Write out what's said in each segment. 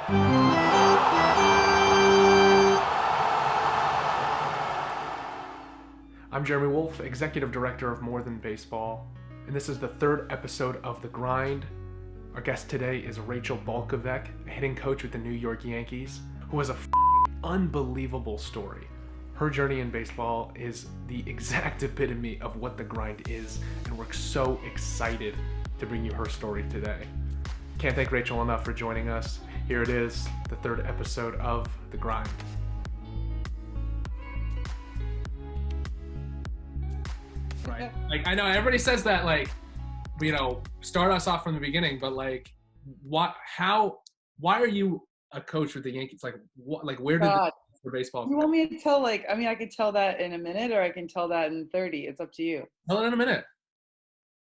I'm Jeremy Wolf, Executive Director of More Than Baseball, and this is the third episode of The Grind. Our guest today is Rachel Balkovec, a hitting coach with the New York Yankees, who has a unbelievable story. Her journey in baseball is the exact epitome of what The Grind is, and we're so excited to bring you her story today. Can't thank Rachel enough for joining us. Here it is, the third episode of The Grind. Right. Like, I know everybody says that, like, you know, start us off from the beginning, but like, why are you a coach with the Yankees? Like, what, like, where did the baseball? You want me to tell, like, I mean, I could tell that in a minute, or I can tell that in 30. It's up to you. Tell it in a minute.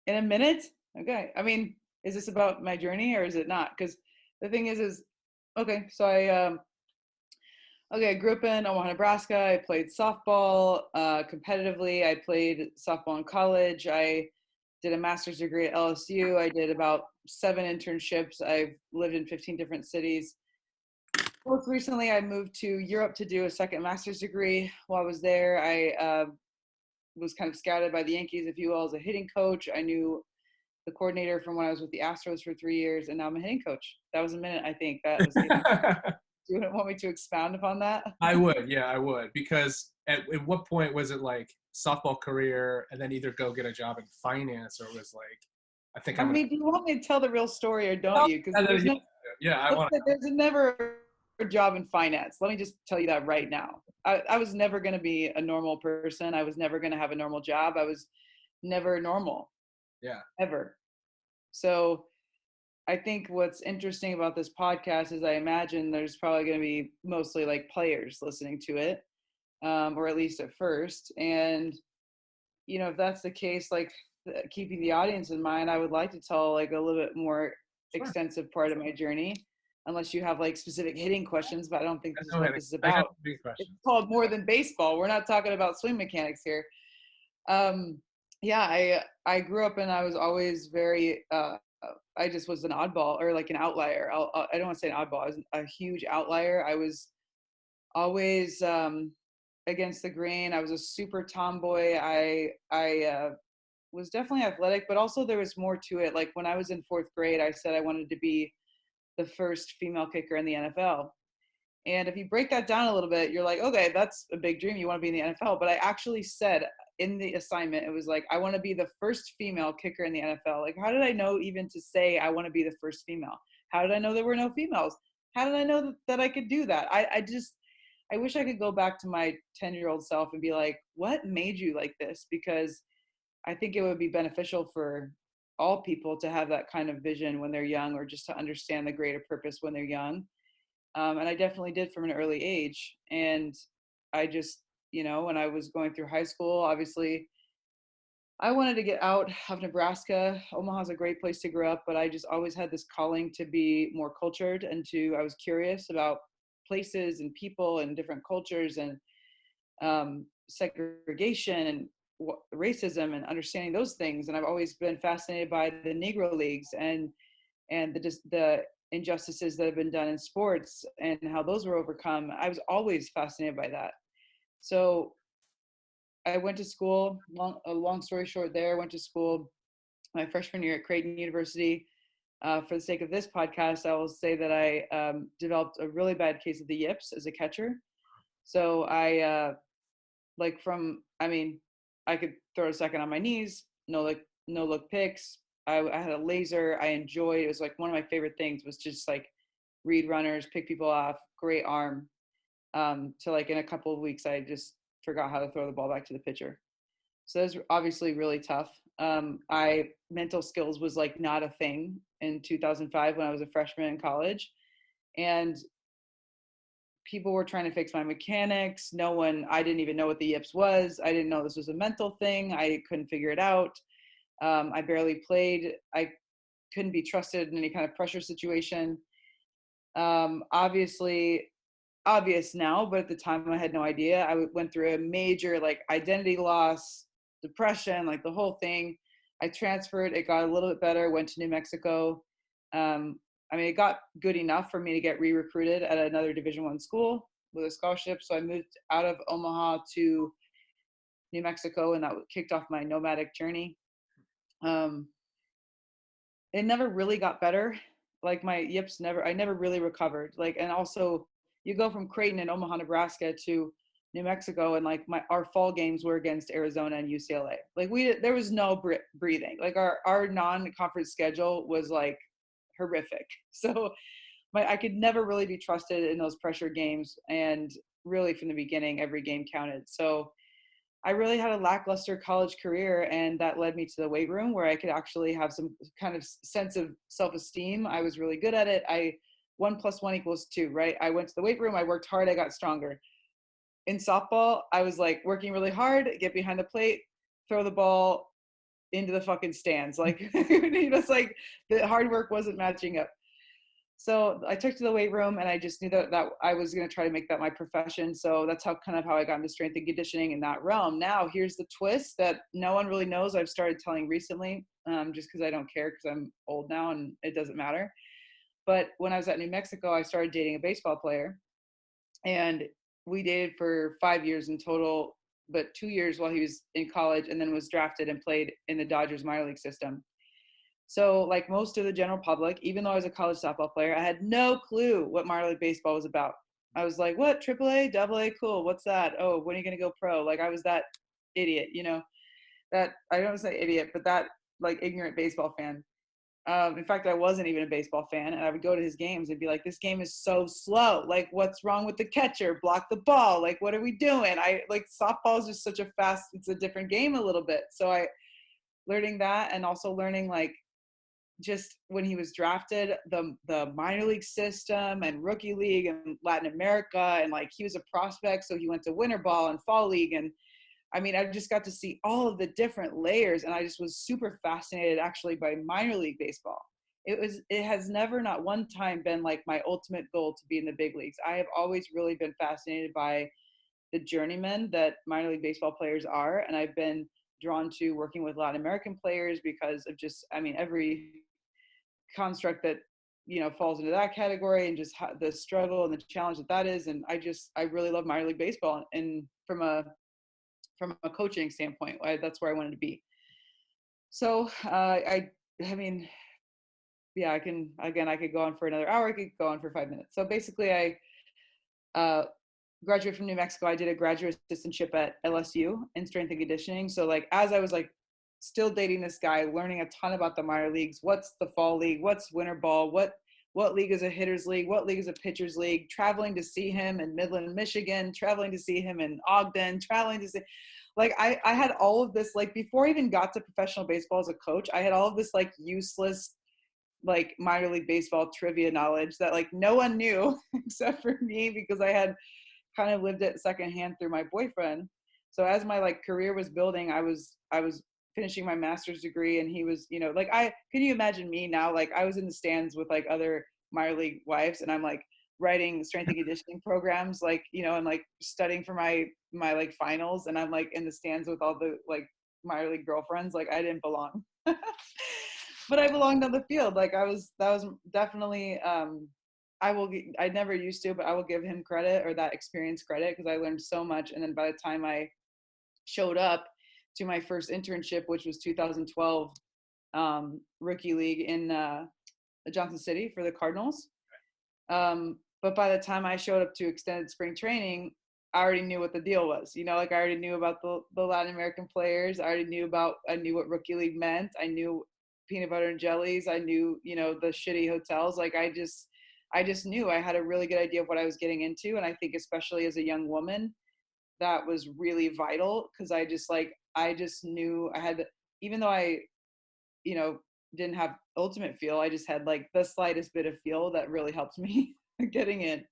In a minute? Okay. I mean, is this about my journey or is it not? Because the thing is, okay, so I grew up in Omaha, Nebraska. I played softball competitively. I played softball in college. I did a master's degree at LSU. I did about 7 internships. I've lived in 15 different cities. Most recently, I moved to Europe to do a second master's degree. While I was there, I was kind of scouted by the Yankees, if you will, as a hitting coach. I knew the coordinator from when I was with the Astros for 3 years, and now I'm a hitting coach. That was a minute, I think. That was. Do you want me to expound upon that? I would, yeah, I would. Because at what point was it like softball career and then either go get a job in finance, or was like, I mean, do you want me to tell the real story or don't you? Because there's never a job in finance. Let me just tell you that right now. I was never going to be a normal person. I was never going to have a normal job. I was never normal. Yeah. Ever. So I think what's interesting about this podcast is I imagine there's probably going to be mostly like players listening to it, or at least at first. And, you know, if that's the case, like keeping the audience in mind, I would like to tell like a little bit more extensive part of my journey, unless you have like specific hitting questions, but I don't think this is what this is about. It's called More Than Baseball. We're not talking about swing mechanics here. Yeah, I grew up and I was always very, I just was an oddball, or like an outlier. I don't want to say an oddball. I was a huge outlier. I was always against the grain. I was a super tomboy. I was definitely athletic, but also there was more to it. Like when I was in 4th grade, I said I wanted to be the first female kicker in the NFL. And if you break that down a little bit, you're like, okay, that's a big dream. You want to be in the NFL. But I actually said in the assignment, it was like, I want to be the first female kicker in the NFL. Like, how did I know even to say I want to be the first female? How did I know there were no females? How did I know that I could do that? I wish I could go back to my 10-year-old self and be like, what made you like this? Because I think it would be beneficial for all people to have that kind of vision when they're young, or just to understand the greater purpose when they're young. And I definitely did from an early age. And I just, you know, when I was going through high school, obviously I wanted to get out of Nebraska. Omaha's a great place to grow up, but I just always had this calling to be more cultured, and I was curious about places and people and different cultures, and segregation and racism, and understanding those things. And I've always been fascinated by the Negro Leagues and the injustices that have been done in sports and how those were overcome. I was always fascinated by that. So I went to school, a long story short there, went to school my freshman year at Creighton University. For the sake of this podcast, I will say that I developed a really bad case of the yips as a catcher. So I I could throw a second on my knees, no look picks. I had a laser. I enjoyed, it was like one of my favorite things was just like read runners, pick people off, great arm. To like in a couple of weeks, I just forgot how to throw the ball back to the pitcher. So it was obviously really tough. Mental skills was like not a thing in 2005 when I was a freshman in college. And people were trying to fix my mechanics. I didn't even know what the yips was. I didn't know this was a mental thing. I couldn't figure it out. I barely played. I couldn't be trusted in any kind of pressure situation. Obvious now, but at the time I had no idea. I went through a major like identity loss, depression, like the whole thing. I transferred. It got a little bit better. Went to New Mexico. I mean, it got good enough for me to get re-recruited at another Division I school with a scholarship. So I moved out of Omaha to New Mexico, and that kicked off my nomadic journey. Um, it never really got better. Like my yips I never really recovered. Like, and also you go from Creighton and Omaha, Nebraska to New Mexico, and like our fall games were against Arizona and UCLA. Like there was no breathing. Like our non-conference schedule was like horrific. So I could never really be trusted in those pressure games. And really from the beginning, every game counted. So I really had a lackluster college career, and that led me to the weight room where I could actually have some kind of sense of self-esteem. I was really good at it. 1+1 = 2, right? I went to the weight room, I worked hard, I got stronger. In softball, I was like working really hard, get behind the plate, throw the ball into the fucking stands. Like, it's like the hard work wasn't matching up. So I took to the weight room, and I just knew that I was going to try to make that my profession. So that's how I got into strength and conditioning in that realm. Now here's the twist that no one really knows. I've started telling recently, just because I don't care, because I'm old now and it doesn't matter. But when I was at New Mexico, I started dating a baseball player, and we dated for 5 years in total, but 2 years while he was in college, and then was drafted and played in the Dodgers minor league system. So like most of the general public, even though I was a college softball player, I had no clue what minor league baseball was about. I was like, what, AAA, AA, cool, what's that? Oh, when are you going to go pro? Like I was that idiot, that, I don't say idiot, but that like ignorant baseball fan. In fact, I wasn't even a baseball fan, and I would go to his games and be like, this game is so slow. Like, what's wrong with the catcher? Block the ball. Like, what are we doing? Softball is just such it's a different game a little bit. So learning that, and also learning like, just when he was drafted, the minor league system and rookie league and Latin America, and like he was a prospect, so he went to winter ball and fall league, and I mean I just got to see all of the different layers, and I just was super fascinated actually by minor league baseball. It has never, not one time, been like my ultimate goal to be in the big leagues. I have always really been fascinated by the journeymen that minor league baseball players are, and I've been drawn to working with Latin American players because of just, I mean, every construct that falls into that category, and just the struggle and the challenge that is. And I really love minor league baseball, and from a coaching standpoint, that's where I wanted to be. So I mean, yeah, I could go on for another hour, I could go on for 5 minutes. So basically I graduated from New Mexico. I did a graduate assistantship at LSU in strength and conditioning. So like as I was like still dating this guy, learning a ton about the minor leagues, what's the fall league, what's winter ball, what league is a hitter's league, what league is a pitcher's league, traveling to see him in Midland, Michigan, traveling to see him in Ogden, traveling to see, like I had all of this, like before I even got to professional baseball as a coach, I had all of this like useless like minor league baseball trivia knowledge that like no one knew except for me, because I had kind of lived it secondhand through my boyfriend. So as my like career was building, I was finishing my master's degree, and he was, like, can you imagine me now? Like I was in the stands with like other minor league wives, and I'm like writing strength and conditioning programs, like, and like studying for my like finals, and I'm like in the stands with all the like minor league girlfriends. Like I didn't belong. But I belonged on the field. Like that was definitely, I never used to, but I will give him credit, or that experience credit, because I learned so much. And then by the time I showed up to my first internship, which was 2012 rookie league in Johnson City for the Cardinals. But by the time I showed up to extended spring training, I already knew what the deal was. Like I already knew about the Latin American players. I knew what rookie league meant. I knew peanut butter and jellies. I knew, the shitty hotels. Like I just knew I had a really good idea of what I was getting into. And I think especially as a young woman, that was really vital, because I just knew I had, even though I, didn't have ultimate feel, I just had like the slightest bit of feel that really helped me getting in.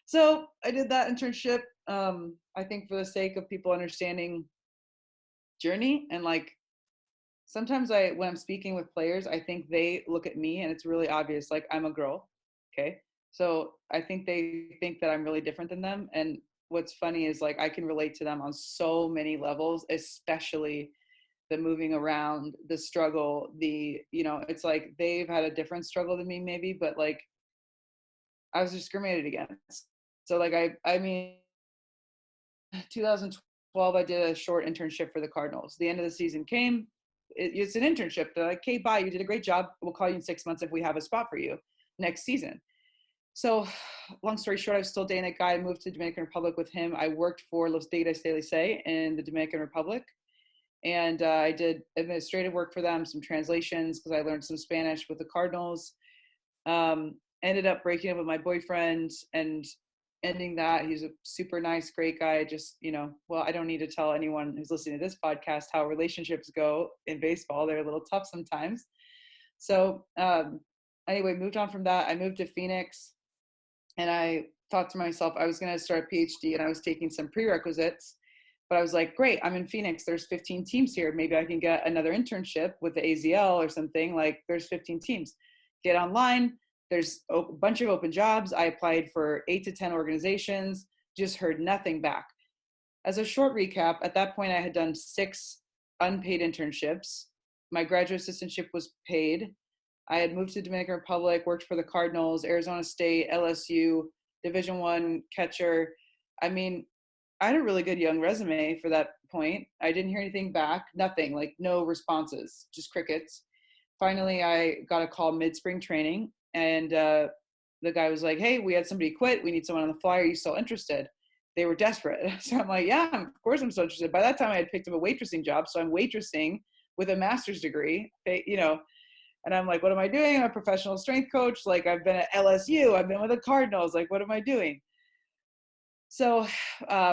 So I did that internship. I think for the sake of people understanding journey, and like sometimes when I'm speaking with players, I think they look at me and it's really obvious, like I'm a girl. Okay. So I think they think that I'm really different than them. And what's funny is like I can relate to them on so many levels, especially the moving around, the struggle, it's like they've had a different struggle than me maybe, but like I was discriminated against. So like I mean 2012 I did a short internship for the Cardinals. The end of the season came. It's an internship. They're like, "Hey, bye. You did a great job. We'll call you in 6 months if we have a spot for you next season." So, long story short, I was still dating that guy. I moved to Dominican Republic with him. I worked for Los Tigres de Licey in the Dominican Republic, and I did administrative work for them, some translations because I learned some Spanish with the Cardinals. Ended up breaking up with my boyfriend and ending that. He's a super nice, great guy. Just, well, I don't need to tell anyone who's listening to this podcast how relationships go in baseball. They're a little tough sometimes. So anyway, moved on from that. I moved to Phoenix and I thought to myself, I was going to start a PhD and I was taking some prerequisites. But I was like, great, I'm in Phoenix. There's 15 teams here. Maybe I can get another internship with the AZL or something. Like, there's 15 teams. Get online. There's a bunch of open jobs. I applied for 8 to 10 organizations, just heard nothing back. As a short recap, at that point, I had done 6 unpaid internships. My graduate assistantship was paid. I had moved to Dominican Republic, worked for the Cardinals, Arizona State, LSU, Division I catcher. I mean, I had a really good young resume for that point. I didn't hear anything back, nothing, like no responses, just crickets. Finally, I got a call mid-spring training, and the guy was like, "Hey, we had somebody quit. We need someone on the fly. Are you still interested?" They were desperate. So I'm like, "Yeah, of course I'm so interested." By that time, I had picked up a waitressing job, so I'm waitressing with a master's degree, and I'm like, "What am I doing? I'm a professional strength coach. Like, I've been at LSU. I've been with the Cardinals. Like, what am I doing?" So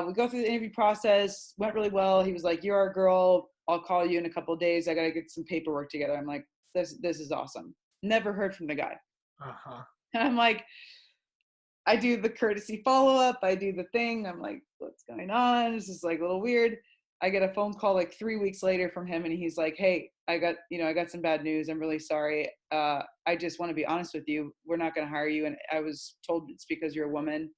we go through the interview process, went really well. He was like, "You're our girl. I'll call you in a couple of days. I got to get some paperwork together." I'm like, this is awesome. Never heard from the guy. Uh-huh. And I'm like, I do the courtesy follow-up. I do the thing. I'm like, what's going on? This is like a little weird. I get a phone call like 3 weeks later from him, and he's like, "Hey, I got some bad news. I'm really sorry. I just want to be honest with you. We're not going to hire you." And I was told it's because you're a woman.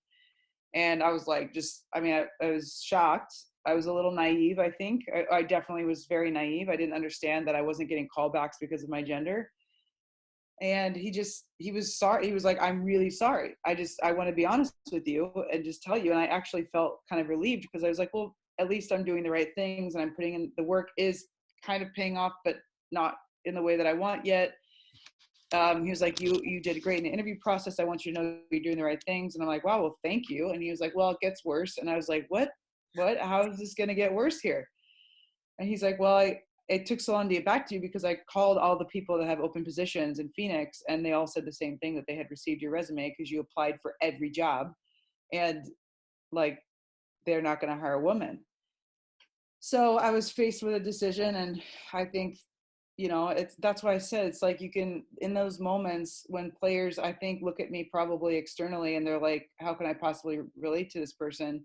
And I was like, I was shocked. I was a little naive, I think. I definitely was very naive. I didn't understand that I wasn't getting callbacks because of my gender. And he was sorry. He was like, "I'm really sorry. I want to be honest with you and just tell you." And I actually felt kind of relieved because I was like, well, at least I'm doing the right things and I'm putting in the work is kind of paying off, but not in the way that I want yet. He was like, you did great in the interview process. I want you to know you're doing the right things. And I'm like, wow, well, thank you. And he was like, well, it gets worse. And I was like, what, how is this going to get worse here? And he's like, well, it took so long to get back to you because I called all the people that have open positions in Phoenix, and they all said the same thing, that they had received your resume because you applied for every job, and like, they're not going to hire a woman. So I was faced with a decision, and I think, that's why I said it's like you can, in those moments when players, I think, look at me probably externally and they're like, how can I possibly relate to this person?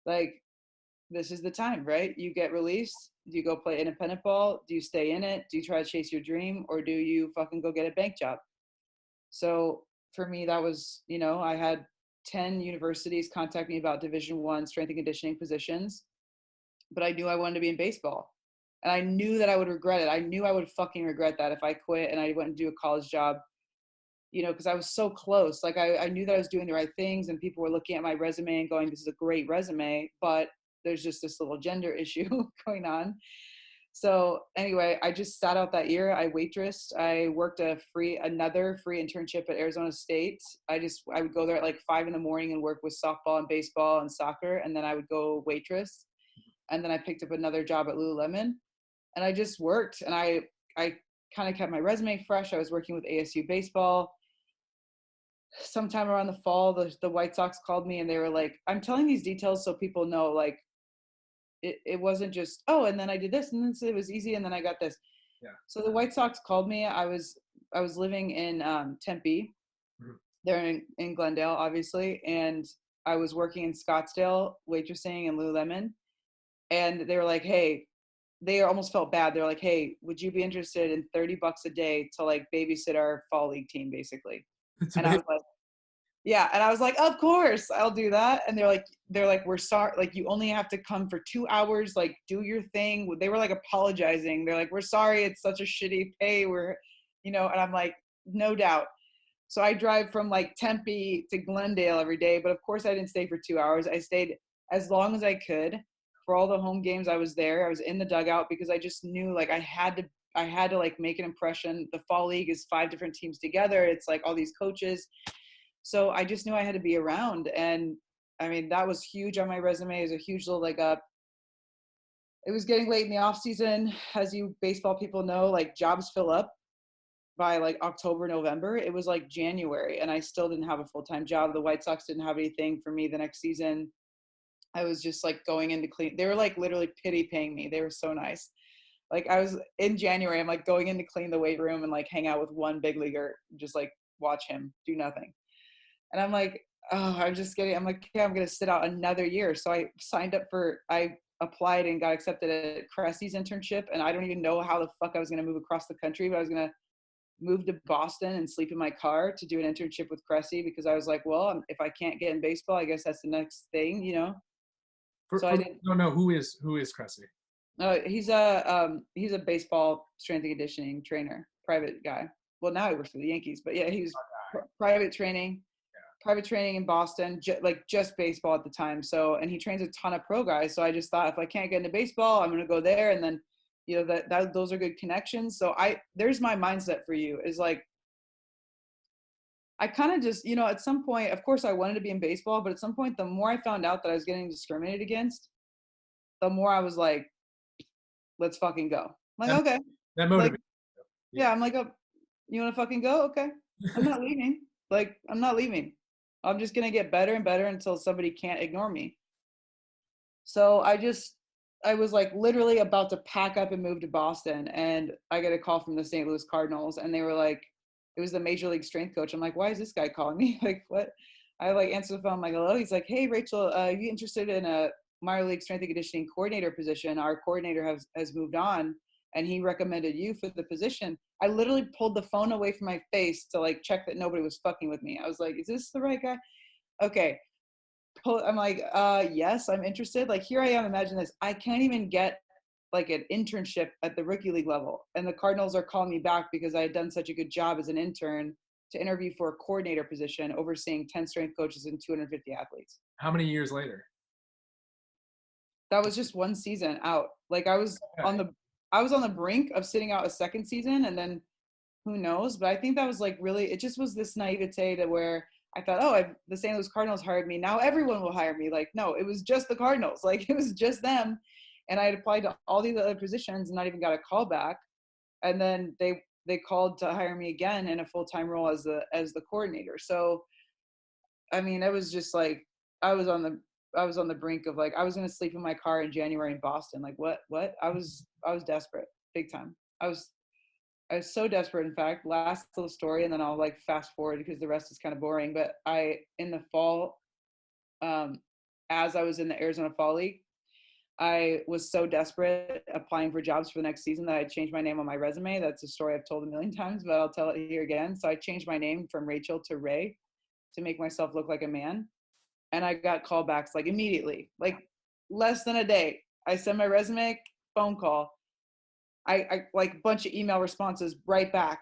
Like, this is the time, right? You get released. Do you go play independent ball? Do you stay in it? Do you try to chase your dream, or do you fucking go get a bank job? So for me, that was, I had 10 universities contact me about Division I strength and conditioning positions, but I knew I wanted to be in baseball. And I knew that I would regret it. I knew I would fucking regret that if I quit and I went and do a college job, because I was so close. Like, I knew that I was doing the right things, and people were looking at my resume and going, this is a great resume, but there's just this little gender issue going on. So anyway, I just sat out that year. I waitressed. I worked another free internship at Arizona State. I would go there at like 5 a.m. and work with softball and baseball and soccer. And then I would go waitress. And then I picked up another job at Lululemon, and I just worked. And I kind of kept my resume fresh. I was working with ASU baseball. Sometime around the fall, the White Sox called me, and they were like, I'm telling these details so people know, like, it wasn't just, oh, and then I did this, and then it was easy, and then I got this. Yeah. So the White Sox called me. I was living in Tempe. Mm-hmm. They're in Glendale, obviously, and I was working in Scottsdale, waitressing in Lululemon. And they were like, hey, they almost felt bad. They're like, hey, would you be interested in $30 a day to like babysit our fall league team, basically? And I was like, Yeah, and I was like, "Of course, I'll do that." And they're like, "We're sorry, like you only have to come for 2 hours, like do your thing." They were like apologizing. They're like, "We're sorry, it's such a shitty pay. And I'm like, "No doubt." So I drive from like Tempe to Glendale every day, but of course I didn't stay for 2 hours. I stayed as long as I could. For all the home games I was there. I was in the dugout because I just knew like I had to like make an impression. The fall league is 5 different teams together. It's like all these coaches. So I just knew I had to be around. And I mean, that was huge on my resume. It was a huge little leg up. It was getting late in the off season. As you baseball people know, like jobs fill up by like October, November. It was like January and I still didn't have a full-time job. The White Sox didn't have anything for me the next season. I was just like going into clean. They were like literally pity paying me. They were so nice. Like I was in January, I'm like going in to clean the weight room and like hang out with one big leaguer, just like watch him do nothing. And I'm like, oh, I'm like, yeah, I'm going to sit out another year. So I applied and got accepted at Cressy's internship. And I don't even know how the fuck I was going to move across the country, but I was going to move to Boston and sleep in my car to do an internship with Cressy because I was like, well, if I can't get in baseball, I guess that's the next thing. So I For didn't. no, who is Cressy? He's a baseball strength and conditioning trainer, private guy. Well, now he works for the Yankees, but yeah, he was private training in Boston, just baseball at the time. So, and he trains a ton of pro guys. So I just thought if I can't get into baseball, I'm going to go there. And then, those are good connections. So there's my mindset for you is like, I kind of just, at some point, of course I wanted to be in baseball, but at some point, the more I found out that I was getting discriminated against, the more I was like, let's fucking go. I'm like, That, okay. that Like, motivates. Yeah. yeah, I'm like, oh, you want to fucking go? Okay. I'm not leaving. Like, I'm not leaving. I'm just going to get better and better until somebody can't ignore me. So I was like literally about to pack up and move to Boston. And I get a call from the St. Louis Cardinals. And they were like, it was the major league strength coach. I'm like, why is this guy calling me? Like, what? I like answer the phone. I'm like, hello. He's like, hey, Rachel, are you interested in a minor league strength and conditioning coordinator position? Our coordinator has moved on and he recommended you for the position. I literally pulled the phone away from my face to like check that nobody was fucking with me. I was like, is this the right guy? Okay. I'm like, yes, I'm interested. Like, here I am. Imagine this. I can't even get like an internship at the rookie league level. And the Cardinals are calling me back because I had done such a good job as an intern to interview for a coordinator position overseeing 10 strength coaches and 250 athletes. How many years later? That was just one season out. Like Okay. I was on the brink of sitting out a second season and then who knows? But I think that was like really, it just was this naivete to where I thought, oh, the St. Louis Cardinals hired me. Now everyone will hire me. Like, no, it was just the Cardinals. Like, it was just them. And I had applied to all these other positions and not even got a call back. And then they called to hire me again in a full-time role as the coordinator. So, I mean, it was just like, I was on the brink of like, I was going to sleep in my car in January in Boston. Like, what? I was desperate, big time. I was so desperate. In fact, last little story, and then I'll like fast forward because the rest is kind of boring. But in the fall, um, as I was in the Arizona Fall League, I was so desperate applying for jobs for the next season that I changed my name on my resume. That's a story I've told a million times, but I'll tell it here again. So I changed my name from Rachel to Ray to make myself look like a man. And I got callbacks like immediately, like less than a day. I send my resume, phone call. I like bunch of email responses right back,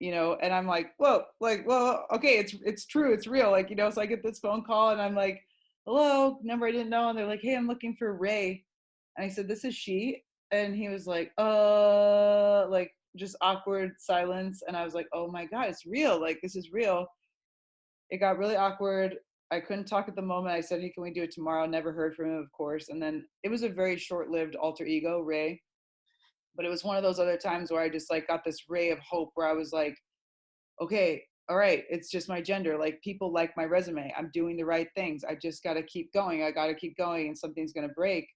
and I'm like, whoa, okay, it's true, it's real, like, so I get this phone call and I'm like, hello, number I didn't know, and they're like, hey, I'm looking for Ray. And I said, this is she. And he was like, like just awkward silence. And I was like, oh my God, it's real, like this is real. It got really awkward. I couldn't talk at the moment. I said, hey, can we do it tomorrow? Never heard from him, of course. And then it was a very short-lived alter ego, Ray. But it was one of those other times where I just like got this ray of hope where I was like, okay, all right, it's just my gender. Like people like my resume. I'm doing the right things. I just got to keep going. I got to keep going and something's going to break.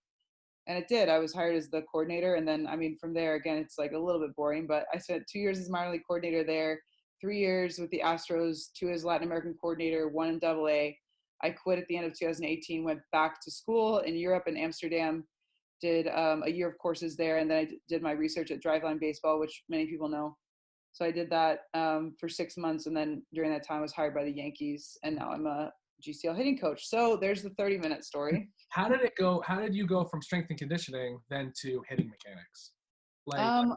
And it did. I was hired as the coordinator. And then, I mean, from there, again, it's like a little bit boring, but I spent 2 years as minor league coordinator there, 3 years with the Astros, 2 as Latin American coordinator, 1 in AA. I quit at the end of 2018, went back to school in Europe and Amsterdam, did a year of courses there, and then I did my research at Driveline Baseball, which many people know. So I did that for 6 months, and then during that time, I was hired by the Yankees, and now I'm a GCL hitting coach. So there's the 30-minute story. How did it go? How did you go from strength and conditioning then to hitting mechanics? Like, Um,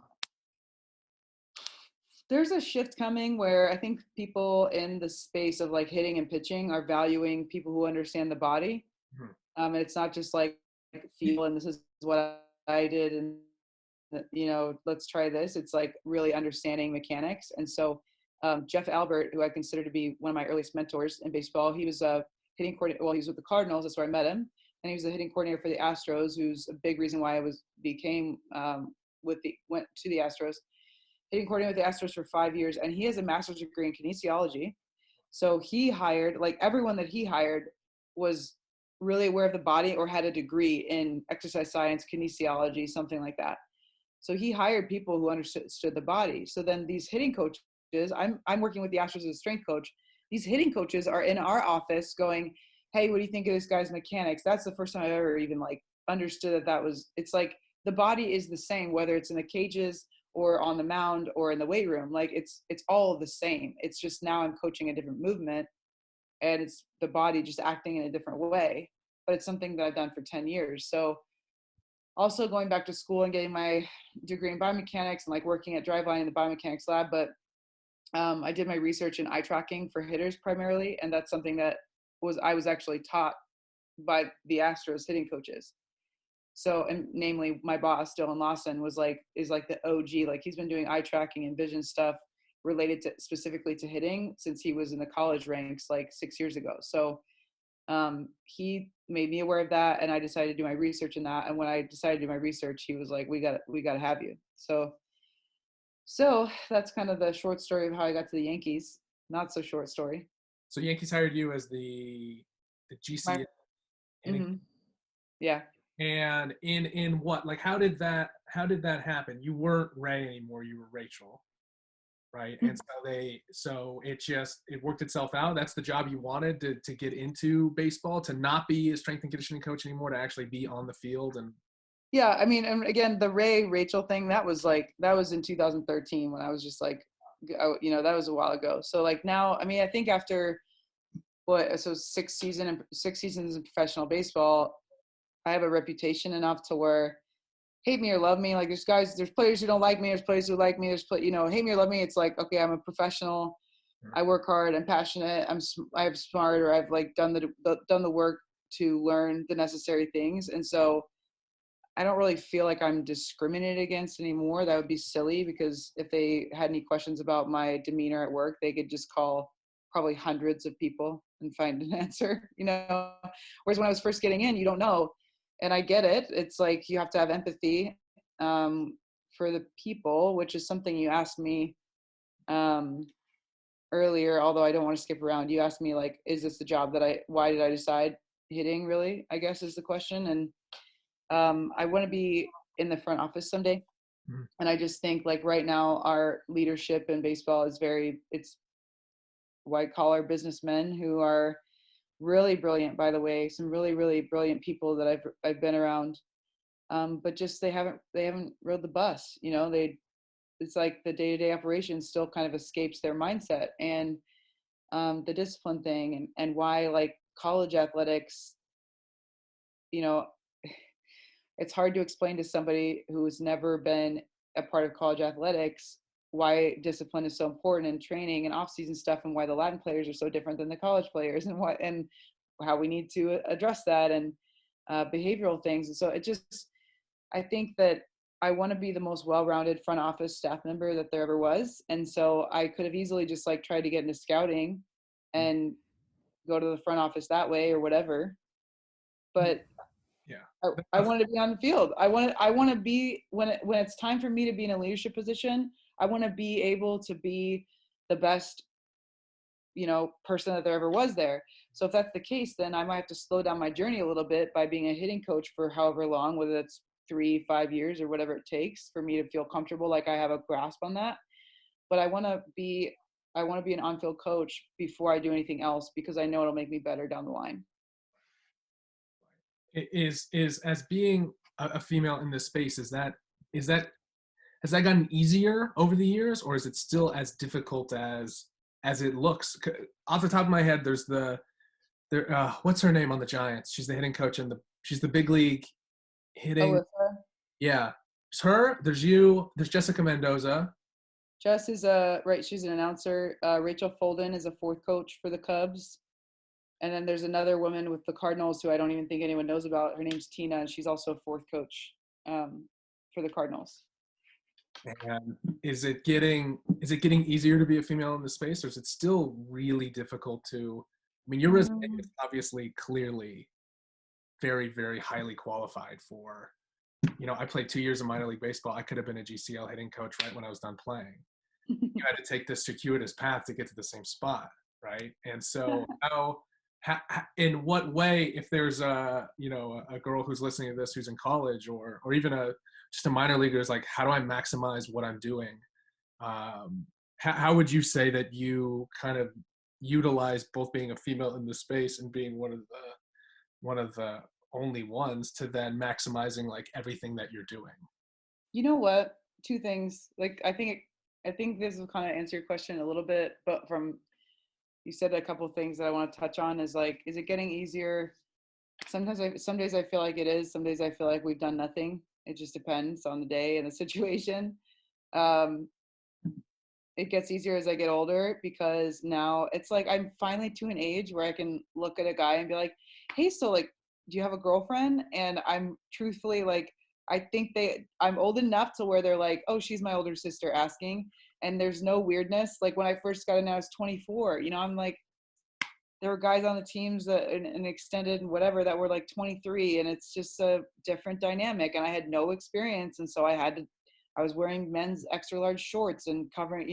there's a shift coming where I think people in the space of like hitting and pitching are valuing people who understand the body. mhm. And it's not just like feel and this is what I did and let's try this. It's like really understanding mechanics. And so Jeff Albert, who I consider to be one of my earliest mentors in baseball, he was a hitting coordinator. Well, he was with the Cardinals. That's where I met him, and he was a hitting coordinator for the Astros. Who's a big reason why I went to the Astros. Hitting coordinator with the Astros for 5 years, and he has a master's degree in kinesiology. So he hired, like everyone that he hired was really aware of the body or had a degree in exercise science, kinesiology, something like that. So he hired people who understood the body. So then these hitting coaches, I'm working with the Astros as a strength coach. These hitting coaches are in our office going, "Hey, what do you think of this guy's mechanics?" That's the first time I've ever even like understood that was. It's like the body is the same whether it's in the cages or on the mound or in the weight room. Like it's all the same. It's just now I'm coaching a different movement, and it's the body just acting in a different way. But it's something that I've done for 10 years. So also going back to school and getting my degree in biomechanics and like working at Driveline in the biomechanics lab. But I did my research in eye tracking for hitters primarily. And that's something that I was actually taught by the Astros hitting coaches. So, and namely my boss, Dylan Lawson, is like the OG, like he's been doing eye tracking and vision stuff related to specifically to hitting since he was in the college ranks like 6 years ago. So he made me aware of that, and I decided to do my research in that. And when I decided to do my research, he was like, we got to have you. So that's kind of the short story of how I got to the Yankees. Not so short story. So Yankees hired you as the My, GC hitting, mm-hmm, yeah. and in what, like, how did that happen? You weren't Ray anymore. You were Rachel, right? And so it worked itself out. That's the job you wanted to get into baseball, to not be a strength and conditioning coach anymore, to actually be on the field. And Yeah, I mean, and again, the Ray Rachel thing, that was in 2013 when I was just like, that was a while ago. So like now, I mean, I think after so 6 seasons in professional baseball, I have a reputation enough to where hate me or love me. Like there's players who don't like me. There's players who like me. Hate me or love me. It's like, okay, I'm a professional. I work hard. I'm passionate. I'm smart, or I've like done the work to learn the necessary things. And so I don't really feel like I'm discriminated against anymore. That would be silly, because if they had any questions about my demeanor at work, they could just call probably hundreds of people and find an answer, Whereas when I was first getting in, you don't know. And I get it. It's like you have to have empathy for the people, which is something you asked me earlier, although I don't want to skip around. You asked me, like, is this the job why did I decide hitting, really, I guess is the question. And I want to be in the front office someday. Mhm. And I just think like right now our leadership in baseball it's white collar businessmen who are really brilliant, by the way, some really, really brilliant people that I've been around. But just they haven't rode the bus, it's like the day-to-day operation still kind of escapes their mindset, and the discipline thing, and why like college athletics, you know, it's hard to explain to somebody who's never been a part of college athletics why discipline is so important in training and off-season stuff, and why the Latin players are so different than the college players, and how we need to address that, and behavioral things. And so I think that I want to be the most well-rounded front office staff member that there ever was. And so I could have easily just like tried to get into scouting and go to the front office that way or whatever. But yeah, I wanted to be on the field. I want to be when it's time for me to be in a leadership position. I want to be able to be the best, person that there ever was there. So if that's the case, then I might have to slow down my journey a little bit by being a hitting coach for however long, whether it's 3-5 years or whatever it takes for me to feel comfortable, like I have a grasp on that. But I want to be an on-field coach before I do anything else, because I know it'll make me better down the line. is as being a female in this space, is that has that gotten easier over the years, or is it still as difficult as it looks? Off the top of my head, there's what's her name on the Giants? She's the hitting coach, and she's the big league hitting. Alyssa. Yeah, it's her. There's you. There's Jessica Mendoza. Jess is right. She's an announcer. Rachel Folden is a fourth coach for the Cubs. And then there's another woman with the Cardinals who I don't even think anyone knows about. Her name's Tina, and she's also a fourth coach for the Cardinals. And is it getting easier to be a female in the space, or is it still really difficult to? I mean, your resume is obviously clearly very, very highly qualified for. I played 2 years of minor league baseball. I could have been a GCL hitting coach right when I was done playing. You had to take this circuitous path to get to the same spot, right? And so in what way, if there's a girl who's listening to this who's in college or even just a minor leaguer is like, how do I maximize what I'm doing? How would you say that you kind of utilize both being a female in the space and being one of the only ones to then maximizing like everything that you're doing? You know what? Two things. Like I think this will kind of answer your question a little bit, but you said a couple of things that I want to touch on is like, is it getting easier? Some days I feel like it is. Some days I feel like we've done nothing. It just depends on the day and the situation. It gets easier as I get older because now it's like I'm finally to an age where I can look at a guy and be like, hey, so like, do you have a girlfriend? And I'm truthfully like, I think I'm old enough to where they're like, oh, she's my older sister asking. And there's no weirdness. Like when I first got in, I was 24. I'm like, there were guys on the teams that and extended and whatever that were like 23, and it's just a different dynamic. And I had no experience, and so I was wearing men's extra large shorts and covering,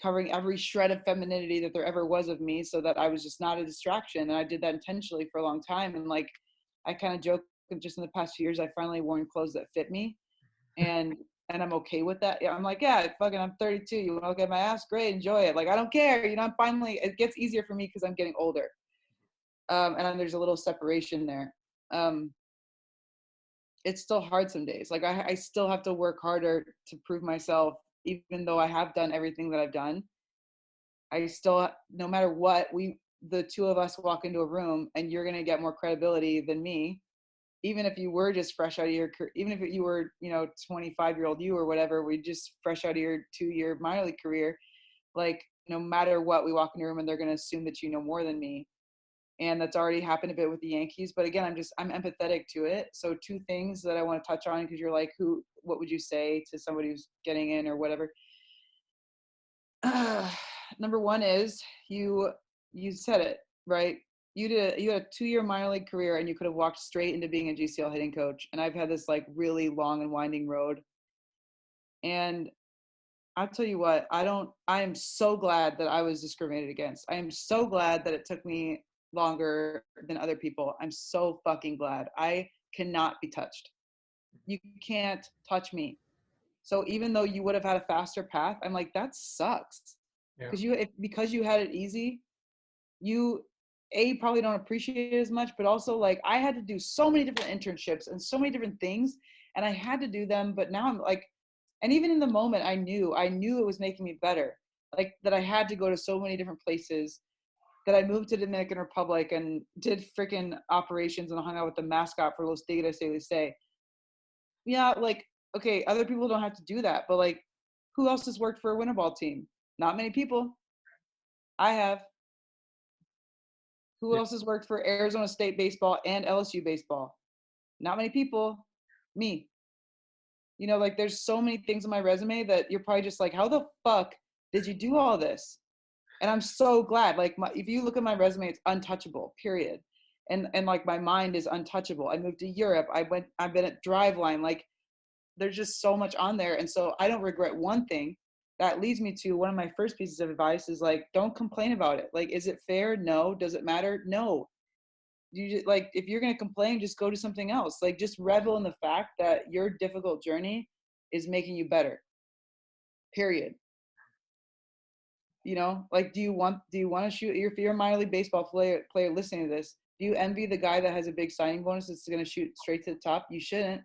covering every shred of femininity that there ever was of me, so that I was just not a distraction. And I did that intentionally for a long time. And like, I kind of joke, just in the past few years, I finally worn clothes that fit me, and I'm okay with that. Yeah, I'm like, yeah, I'm 32. You want to look at my ass? Great, enjoy it. Like, I don't care. I'm finally, it gets easier for me because I'm getting older. And then there's a little separation there. It's still hard some days. Like, I still have to work harder to prove myself, even though I have done everything that I've done. I still, no matter what, the two of us walk into a room and you're going to get more credibility than me. Even if you were just fresh out of even if you were, 25-year-old you or whatever, we just fresh out of your 2-year minor league career, like no matter what, we walk in a room and they're going to assume that you know more than me. And that's already happened a bit with the Yankees. But again, I'm empathetic to it. So two things that I want to touch on, because you're like, what would you say to somebody who's getting in or whatever? Number one is you said it, right? You had a 2-year minor league career and you could have walked straight into being a GCL hitting coach. And I've had this like really long and winding road. And I'll tell you what, I am so glad that I was discriminated against. I am so glad that it took me longer than other people. I'm so fucking glad. I cannot be touched. You can't touch me. So even though you would have had a faster path, I'm like, that sucks. Yeah. Because you had it easy, you probably don't appreciate it as much, but also like I had to do so many different internships and so many different things, and I had to do them. But now I'm like, and even in the moment, I knew it was making me better. Like that I had to go to so many different places, that I moved to Dominican Republic and did freaking operations and hung out with the mascot for Los Tigres de Licey. Yeah, like, okay, other people don't have to do that, but like, who else has worked for a winter ball team? Not many people. I have. Who else has worked for Arizona State baseball and LSU baseball? Not many people. Me. Like there's so many things on my resume that you're probably just like, how the fuck did you do all this? And I'm so glad. Like if you look at my resume, it's untouchable, period. And like my mind is untouchable. I moved to Europe. I've been at Driveline. Like there's just so much on there. And so I don't regret one thing. That leads me to one of my first pieces of advice is like, don't complain about it. Like, is it fair? No. Does it matter? No. You just, like, if you're going to complain, just go to something else. Like, just revel in the fact that your difficult journey is making you better. Period. Like, do you want to shoot? If you're a minor league baseball player listening to this, do you envy the guy that has a big signing bonus that's going to shoot straight to the top? You shouldn't,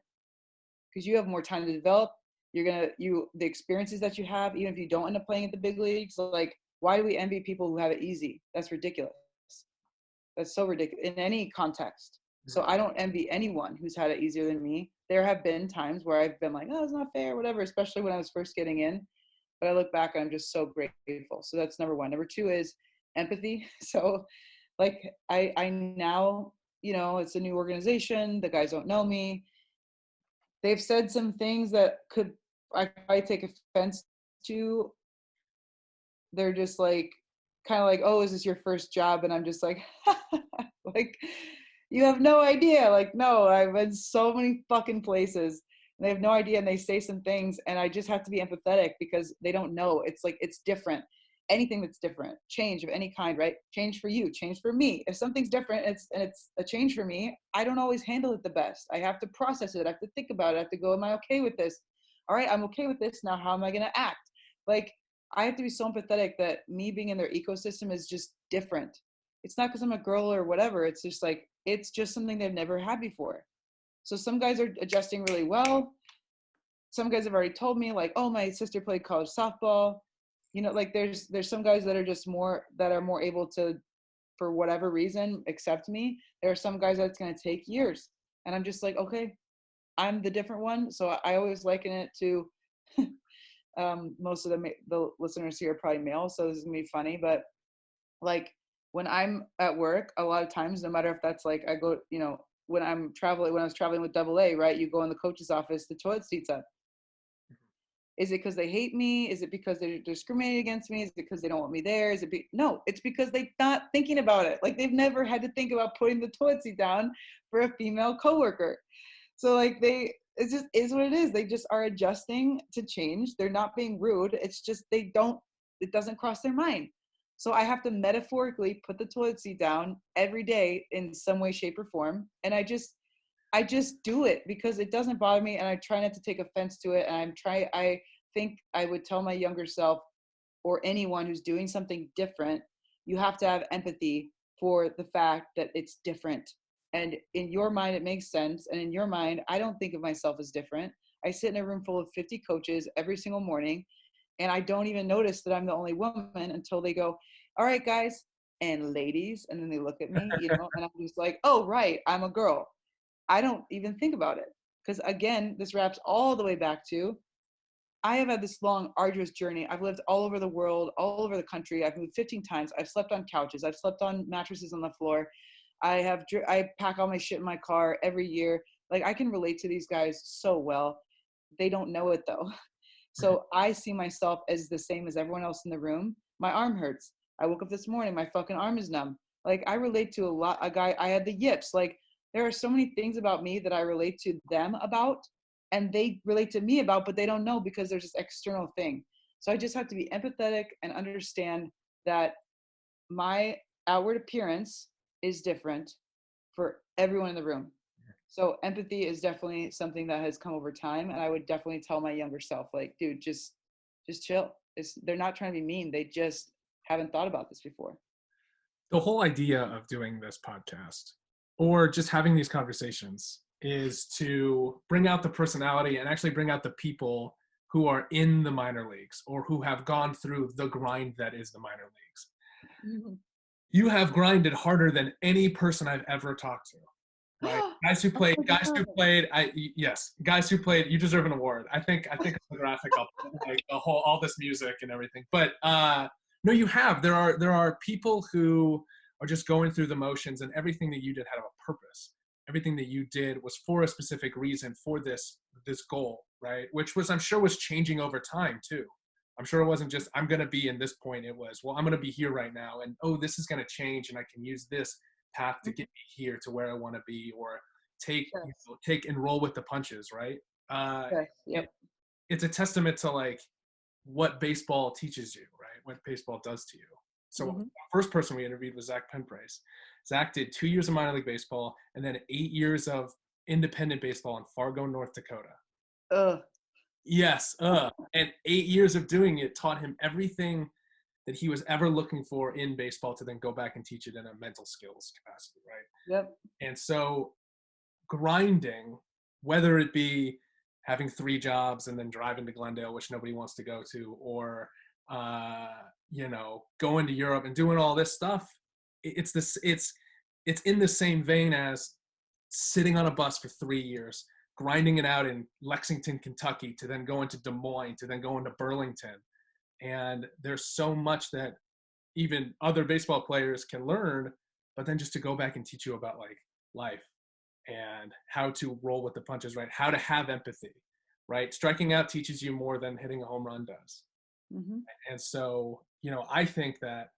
because you have more time to develop. The experiences that you have, even if you don't end up playing at the big leagues, like, why do we envy people who have it easy? That's ridiculous. That's so ridiculous in any context. So I don't envy anyone who's had it easier than me. There have been times where I've been like, oh, it's not fair, whatever, especially when I was first getting in. But I look back and I'm just so grateful. So that's number one. Number two is empathy. So like I now, it's a new organization. The guys don't know me. They've said some things that I probably take offense to. They're just like, kind of like, oh, is this your first job? And I'm just like, like, you have no idea. Like, no, I've been so many fucking places and they have no idea. And they say some things and I just have to be empathetic because they don't know. It's like, it's different. Anything that's different, change of any kind, right? Change for you, change for me. If something's different, it's a change for me, I don't always handle it the best. I have to process it. I have to think about it. I have to go, am I okay with this? All right, I'm okay with this. Now, how am I going to act? Like, I have to be so empathetic that me being in their ecosystem is just different. It's not because I'm a girl or whatever. It's just like, it's just something they've never had before. So some guys are adjusting really well. Some guys have already told me like, oh, my sister played college softball. Like there's some guys that are more able to, for whatever reason, accept me. There are some guys that it's going to take years. And I'm just like, okay, I'm the different one. So I always liken it to, most of the listeners here are probably male, so this is gonna be funny, but like when I'm at work, a lot of times, no matter if that's like I go, when I was traveling with Double A, right? You go in the coach's office, the toilet seat's up. Is it because they hate me? Is it because they're discriminating against me? Is it because they don't want me there? No, it's because they're not thinking about it. Like they've never had to think about putting the toilet seat down for a female coworker. So like it just is what it is. They just are adjusting to change. They're not being rude. It's just it doesn't cross their mind. So I have to metaphorically put the toilet seat down every day in some way, shape, or form. And I just do it because it doesn't bother me and I try not to take offense to it. And I think I would tell my younger self or anyone who's doing something different, you have to have empathy for the fact that it's different. And in your mind, it makes sense. And in your mind, I don't think of myself as different. I sit in a room full of 50 coaches every single morning, and I don't even notice that I'm the only woman until they go, all right, guys and ladies. And then they look at me, and I'm just like, oh, right, I'm a girl. I don't even think about it. Because again, this wraps all the way back to I have had this long, arduous journey. I've lived all over the world, all over the country. I've moved 15 times. I've slept on couches. I've slept on mattresses on the floor. I pack all my shit in my car every year. Like I can relate to these guys so well. They don't know it though. So I see myself as the same as everyone else in the room. My arm hurts. I woke up this morning, my fucking arm is numb. Like I relate to a guy, I had the yips. Like there are so many things about me that I relate to them about and they relate to me about, but they don't know because there's this external thing. So I just have to be empathetic and understand that my outward appearance is different for everyone in the room. So empathy is definitely something that has come over time. And I would definitely tell my younger self, like, dude, just chill. They're not trying to be mean. They just haven't thought about this before. The whole idea of doing this podcast or just having these conversations is to bring out the personality and actually bring out the people who are in the minor leagues or who have gone through the grind that is the minor leagues. Mm-hmm. You have grinded harder than any person I've ever talked to. Right? Guys who played, you deserve an award. I think it's the graphic up, like all this music and everything. But no, you have. There are people who are just going through the motions, and everything that you did had a purpose. Everything that you did was for a specific reason, for this goal, right? Which was, I'm sure, was changing over time too. I'm sure it wasn't just, I'm going to be in this point. It was, well, I'm going to be here right now. And, oh, this is going to change and I can use this path to get me here to where I want to be, or take and roll with the punches, right? Yep. It's a testament to like what baseball teaches you, right? What baseball does to you. So the first person we interviewed was Zach Penprice. Zach did 2 years of minor league baseball and then 8 years of independent baseball in Fargo, North Dakota. Yes. And 8 years of doing it taught him everything that he was ever looking for in baseball to then go back and teach it in a mental skills capacity, right? Yep. And so grinding, whether it be having 3 jobs and then driving to Glendale, which nobody wants to go to, or going to Europe and doing all this stuff. It's in the same vein as sitting on a bus for 3 years, grinding it out in Lexington, Kentucky, to then go into Des Moines, to then go into Burlington. And there's so much that even other baseball players can learn, but then just to go back and teach you about like life and how to roll with the punches, right? How to have empathy, right? Striking out teaches you more than hitting a home run does. Mm-hmm. And so, I think that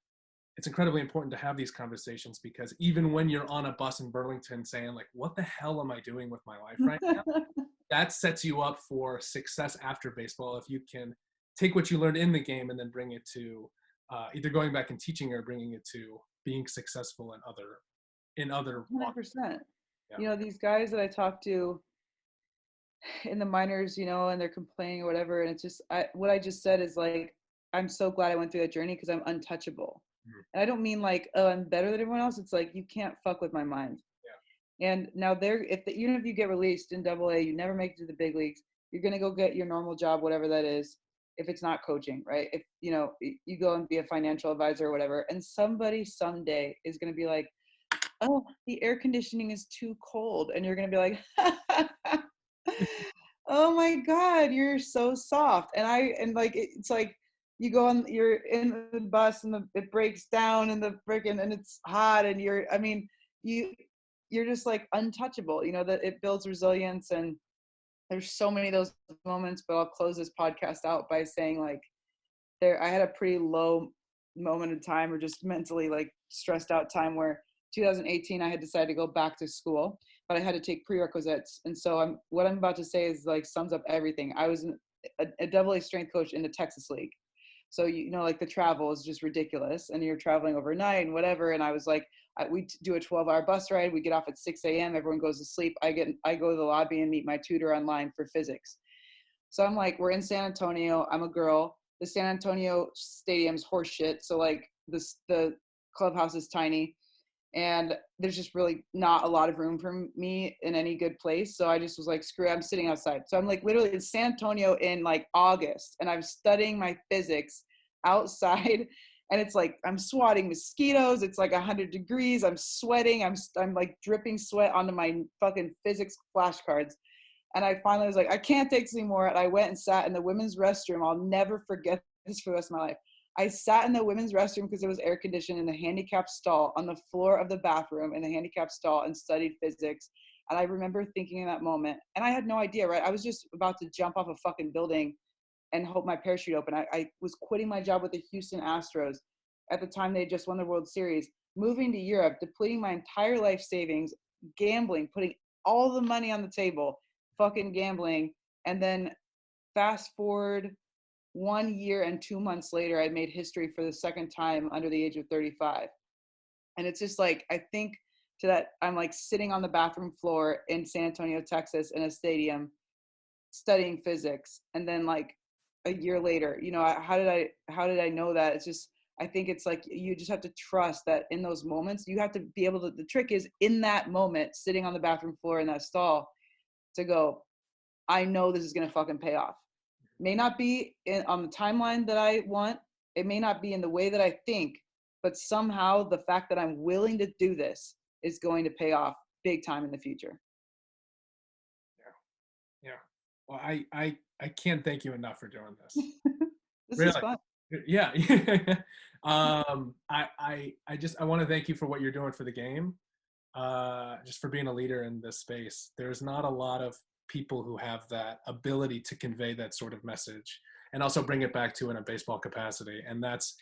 it's incredibly important to have these conversations, because even when you're on a bus in Burlington saying like, what the hell am I doing with my life right now? That sets you up for success after baseball if you can take what you learned in the game and then bring it to either going back and teaching or bringing it to being successful in other walks. 100%. Yeah. These guys that I talk to in the minors, and they're complaining or whatever, and it's just what I just said is like, I'm so glad I went through that journey because I'm untouchable. Mhm. And I don't mean like, oh, I'm better than everyone else. It's like you can't fuck with my mind. And now even if you get released in Double A, you never make it to the big leagues. You're gonna go get your normal job, whatever that is. If it's not coaching, right? If you go and be a financial advisor or whatever, and somebody someday is gonna be like, "Oh, the air conditioning is too cold," and you're gonna be like, "Oh my God, you're so soft." And like it's like you're in the bus and it breaks down and and it's hot and you you're just like untouchable, that it builds resilience. And there's so many of those moments, but I'll close this podcast out by saying like I had a pretty low moment in time, or just mentally like stressed out time, where 2018 I had decided to go back to school, but I had to take prerequisites. And so what I'm about to say is like sums up everything. I was a double A strength coach in the Texas League. So, like the travel is just ridiculous, and you're traveling overnight and whatever. And I was like, we do a 12-hour bus ride. We get off at 6 a.m. Everyone goes to sleep. I go to the lobby and meet my tutor online for physics. So I'm like, we're in San Antonio. I'm a girl. The San Antonio stadium's horseshit. So like the clubhouse is tiny, and there's just really not a lot of room for me in any good place. So I just was like, screw it, I'm sitting outside. So I'm like literally in San Antonio in like August, and I'm studying my physics outside. And it's like, I'm swatting mosquitoes. It's like 100 degrees. I'm sweating. I'm like dripping sweat onto my fucking physics flashcards. And I finally was like, I can't take this anymore. And I went and sat in the women's restroom. I'll never forget this for the rest of my life. I sat in the women's restroom because it was air conditioned in the handicapped stall on the floor of the bathroom in the handicapped stall and studied physics. And I remember thinking in that moment, and I had no idea, right? I was just about to jump off a fucking building and hope my parachute open. I was quitting my job with the Houston Astros. At the time, they had just won the World Series, moving to Europe, depleting my entire life savings, gambling, putting all the money on the table, fucking gambling. And then fast forward 1 year and 2 months later, I made history for the second time under the age of 35. And it's just like, I think to that, I'm like sitting on the bathroom floor in San Antonio, Texas, in a stadium studying physics. And then like a year later, how did I know that? It's just, I think it's like, you just have to trust that in those moments, you have to be able to, the trick is in that moment, sitting on the bathroom floor in that stall, to go, I know this is going to fucking pay off. May not be on the timeline that I want. It may not be in the way that I think, but somehow the fact that I'm willing to do this is going to pay off big time in the future. Yeah. Well, I can't thank you enough for doing this. This Really. is fun. Yeah. I want to thank you for what you're doing for the game. Just for being a leader in this space. There's not a lot of people who have that ability to convey that sort of message and also bring it back to in a baseball capacity. And that's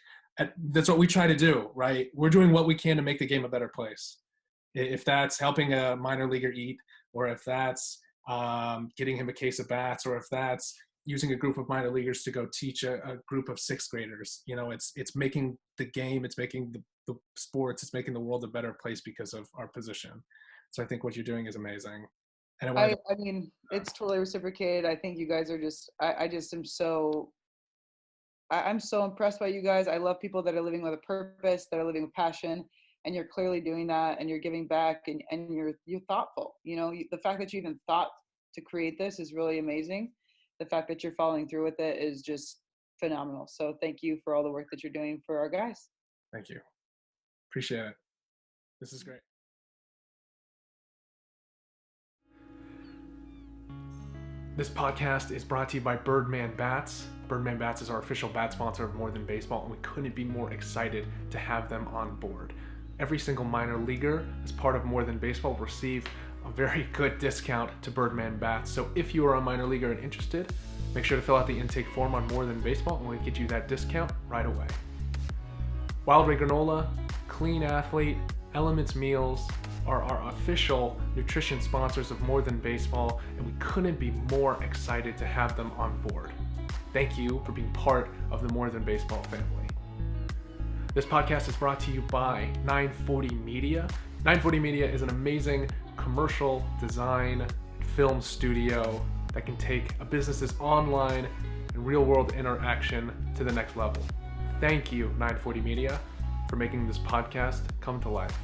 what we try to do, right? We're doing what we can to make the game a better place. If that's helping a minor leaguer eat, or if that's getting him a case of bats, or if that's using a group of minor leaguers to go teach a group of sixth graders, it's making the game, it's making the sports, it's making the world a better place because of our position. So I think what you're doing is amazing. And I mean, it's totally reciprocated. I think you guys are just, I just am so, I'm so impressed by you guys. I love people that are living with a purpose, that are living with passion, and you're clearly doing that, and you're giving back, and you're thoughtful. The fact that you even thought to create this is really amazing. The fact that you're following through with it is just phenomenal. So thank you for all the work that you're doing for our guys. Thank you. Appreciate it. This is great. This podcast is brought to you by Birdman Bats. Birdman Bats is our official bat sponsor of More Than Baseball, and we couldn't be more excited to have them on board. Every single minor leaguer as part of More Than Baseball will receive a very good discount to Birdman Bats. So if you are a minor leaguer and interested, make sure to fill out the intake form on More Than Baseball, and we'll get you that discount right away. Wild Ray Granola, Clean Athlete, Elements Meals are our official nutrition sponsors of More Than Baseball, and we couldn't be more excited to have them on board. Thank you for being part of the More Than Baseball family. This podcast is brought to you by 940 Media. 940 Media is an amazing commercial design film studio that can take a business's online and real-world interaction to the next level. Thank you, 940 Media, for making this podcast come to life.